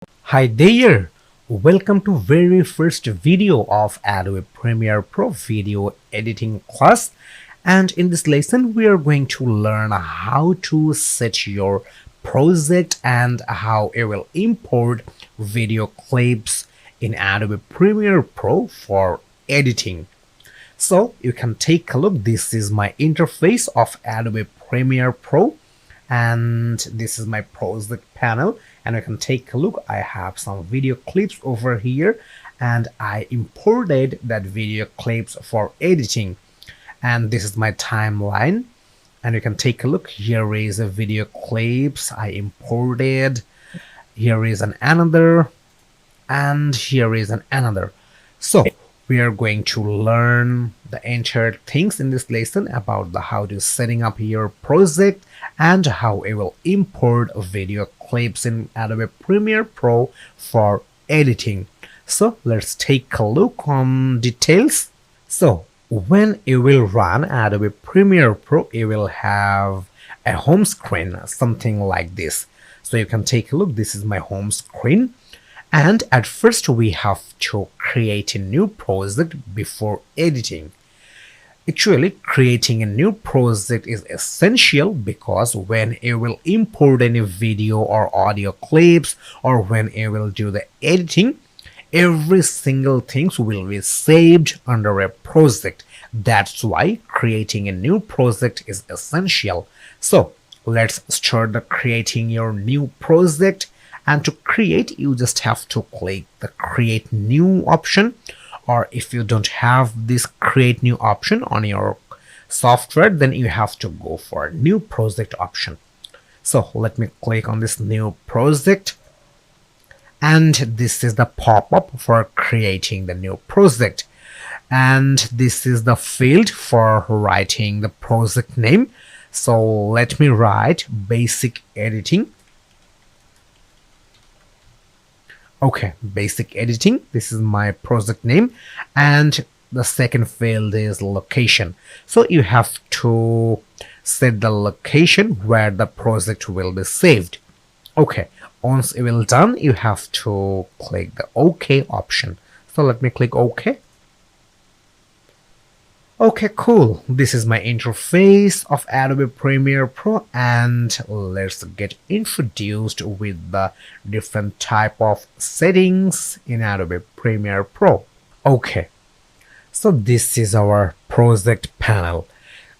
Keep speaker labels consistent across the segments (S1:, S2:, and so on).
S1: Hi there! Welcome to very first video of Adobe Premiere Pro video editing class, and in this lesson we are going to learn how to set your project and how it will import video clips in Adobe Premiere Pro for editing. So you can take a look. This is my interface of Adobe Premiere Pro, and this is my project panel, and you can take a look. I have some video clips over here, and I imported that video clips for editing. And this is my timeline, and you can take a look. Here is a video clips I imported. Here is another, and here is another. So we are going to learn the entire things in this lesson about the how to setting up your project and how it will import video clips in Adobe Premiere Pro for editing. So let's take a look on details. So when you will run Adobe Premiere Pro, you will have a home screen, something like this. So you can take a look. This is my home screen. And at first we have to create a new project before editing. Actually, creating a new project is essential because when you will import any video or audio clips, or when you will do the editing, every single thing will be saved under a project. That's why creating a new project is essential. So let's start the creating your new project. And to create, you just have to click the create new option, or if you don't have this create new option on your software, then you have to go for new project option. So let me click on this new project, and this is the pop-up for creating the new project, and this is the field for writing the project name. So let me write basic editing. Okay, basic editing. This is my project name, and the second field is location. So you have to set the location where the project will be saved. Okay, once it will done, you have to click the OK option. So let me click OK. Okay, cool. This is my interface of Adobe Premiere Pro, and let's get introduced with the different type of settings in Adobe Premiere Pro. Okay, so this is our project panel.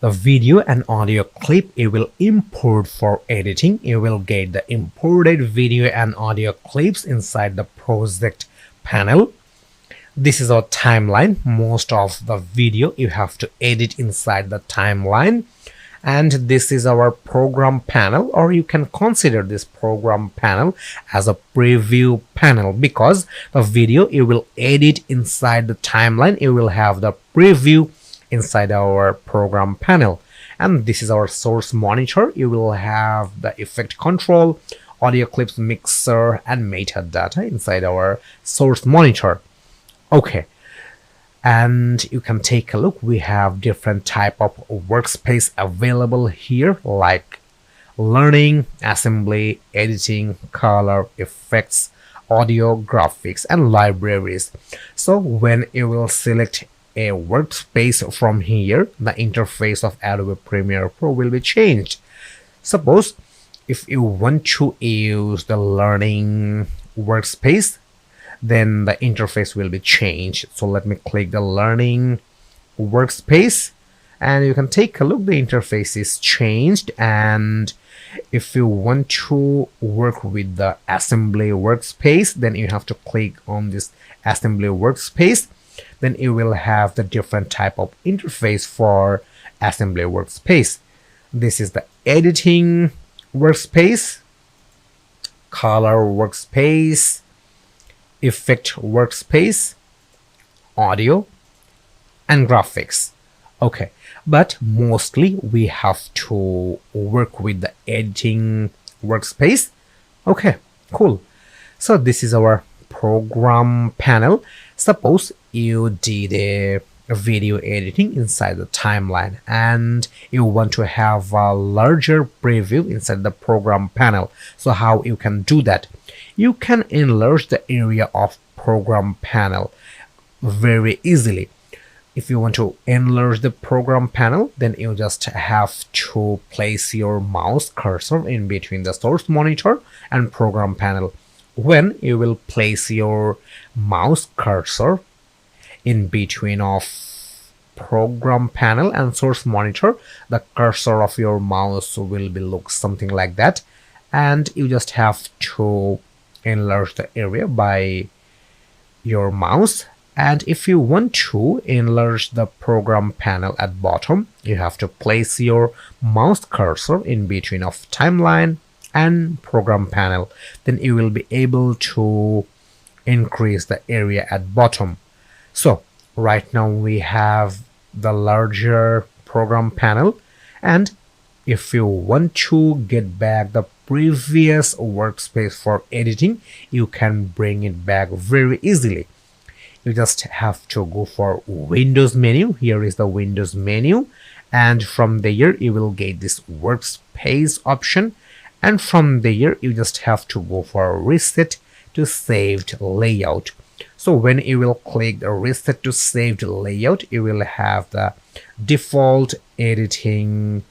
S1: The video and audio clip it will import for editing. You will get the imported video and audio clips inside the project panel. This is our timeline. Most of the video you have to edit inside the timeline. And this is our program panel, or you can consider this program panel as a preview panel, because the video you will edit inside the timeline, you will have the preview inside our program panel. And this is our source monitor. You will have the effect control, audio clips mixer, and metadata inside our source monitor. Okay, and you can take a look. We have different type of workspace available here, like learning, assembly, editing, color, effects, audio, graphics, and libraries. So when you will select a workspace from here, the interface of Adobe Premiere Pro will be changed. Suppose if you want to use the learning workspace, then the interface will be changed. So let me click the learning workspace, and you can take a look. The interface is changed. And if you want to work with the assembly workspace, then you have to click on this assembly workspace. Then you will have the different type of interface for assembly workspace. This is the editing workspace, color workspace, effect workspace, audio, and graphics. Okay, but mostly we have to work with the editing workspace. Okay, cool. So this is our program panel. Suppose you did a video editing inside the timeline, and you want to have a larger preview inside the program panel. So how you can do that? You can enlarge the area of program panel very easily. If you want to enlarge the program panel, then you just have to place your mouse cursor in between the source monitor and program panel. When you will place your mouse cursor in between of program panel and source monitor, the cursor of your mouse will be look something like that, and you just have to enlarge the area by your mouse. And if you want to enlarge the program panel at bottom, you have to place your mouse cursor in between of timeline and program panel. Then you will be able to increase the area at bottom. So right now we have the larger program panel, and if you want to get back the previous workspace for editing, you can bring it back very easily. You just have to go for Windows menu. Here is the Windows menu, and from there you will get this workspace option, and from there you just have to go for reset to saved layout. So when you will click the reset to saved layout, you will have the default editing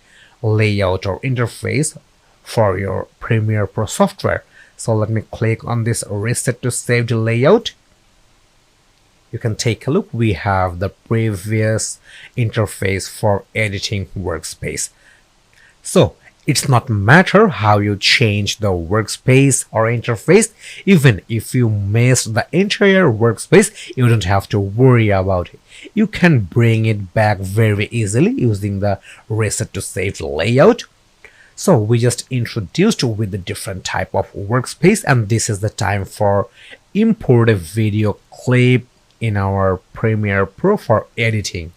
S1: layout or interface for your Premiere Pro software. So let me click on this reset to saved layout. You can take a look. We have the previous interface for editing workspace. So it's not matter how you change the workspace or interface. Even if you miss the entire workspace, you don't have to worry about it. You can bring it back very easily using the reset to saved layout. So we just introduced with the different type of workspace, and this is the time for import a video clip in our Premiere Pro for editing.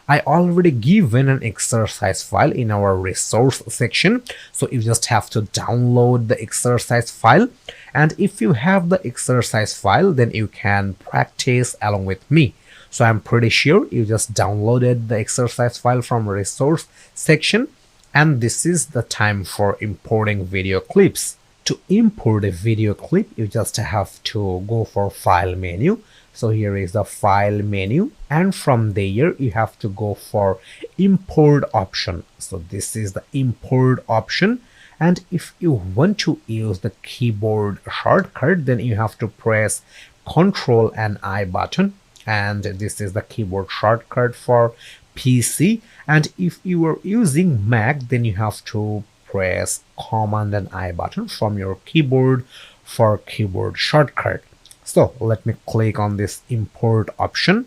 S1: I already given an exercise file in our resource section, so you just have to download the exercise file, and if you have the exercise file, then you can practice along with me. So I'm pretty sure you just downloaded the exercise file from resource section, and this is the time for importing video clips. To import a video clip, you just have to go for file menu. So here is the file menu, and from there you have to go for import option. So this is the import option, and if you want to use the keyboard shortcut, then you have to press Ctrl and I button, and this is the keyboard shortcut for PC. And if you are using Mac, then you have to press Command and I button from your keyboard for keyboard shortcut. So let me click on this import option.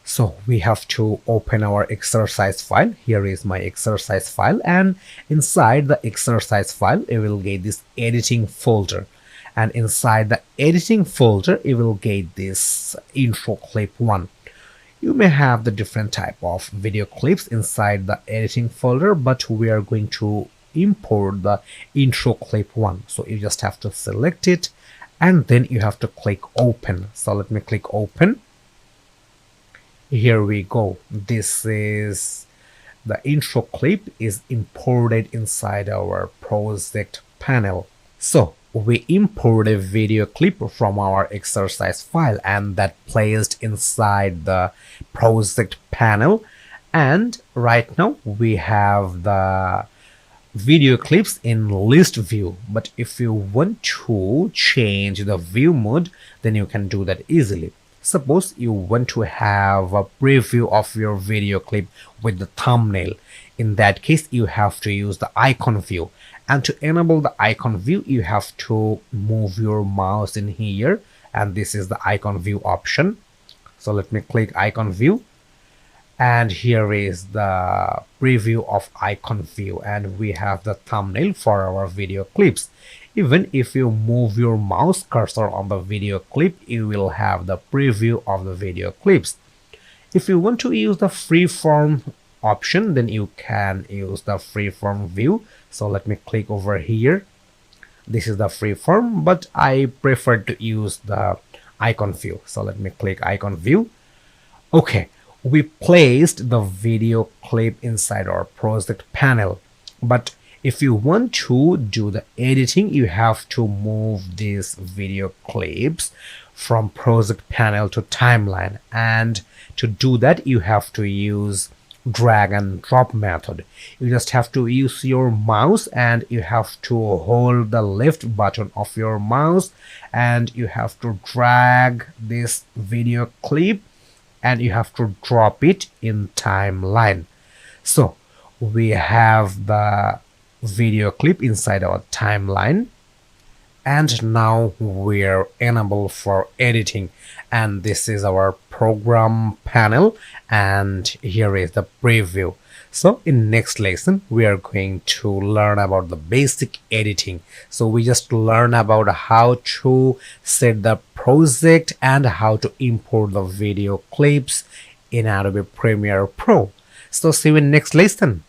S1: So we have to open our exercise file. Here is my exercise file, and inside the exercise file you will get this editing folder, and inside the editing folder you will get this intro clip 1. You may have the different type of video clips inside the editing folder, but we are going to import the intro clip 1. So you just have to select it, and then you have to click open. So let me click open. Here we go. This is the intro clip is imported inside our project panel. So we import a video clip from our exercise file, and that placed inside the project panel. And right now we have the video clips in list view, but if you want to change the view mode, then you can do that easily. Suppose you want to have a preview of your video clip with the thumbnail. In that case, you have to use the icon view, and to enable the icon view you have to move your mouse in here, and this is the icon view option. So let me click icon view, and here is the preview of icon view, and we have the thumbnail for our video clips. Even if you move your mouse cursor on the video clip, you will have the preview of the video clips. If you want to use the freeform option, then you can use the freeform view. So let me click over here. This is the freeform, but I prefer to use the icon view. So let me click icon view. Okay, we placed the video clip inside our project panel. But if you want to do the editing, you have to move these video clips from project panel to timeline. And to do that, you have to use drag and drop method. You just have to use your mouse and you have to hold the left button of your mouse and you have to drag this video clip and you have to drop it in timeline. So we have the video clip inside our timeline, and now we're enabled for editing, and this is our program panel, and here is the preview. So in next lesson we are going to learn about the basic editing. So we just learn about how to set the project and how to import the video clips in Adobe Premiere Pro. So see you in next lesson.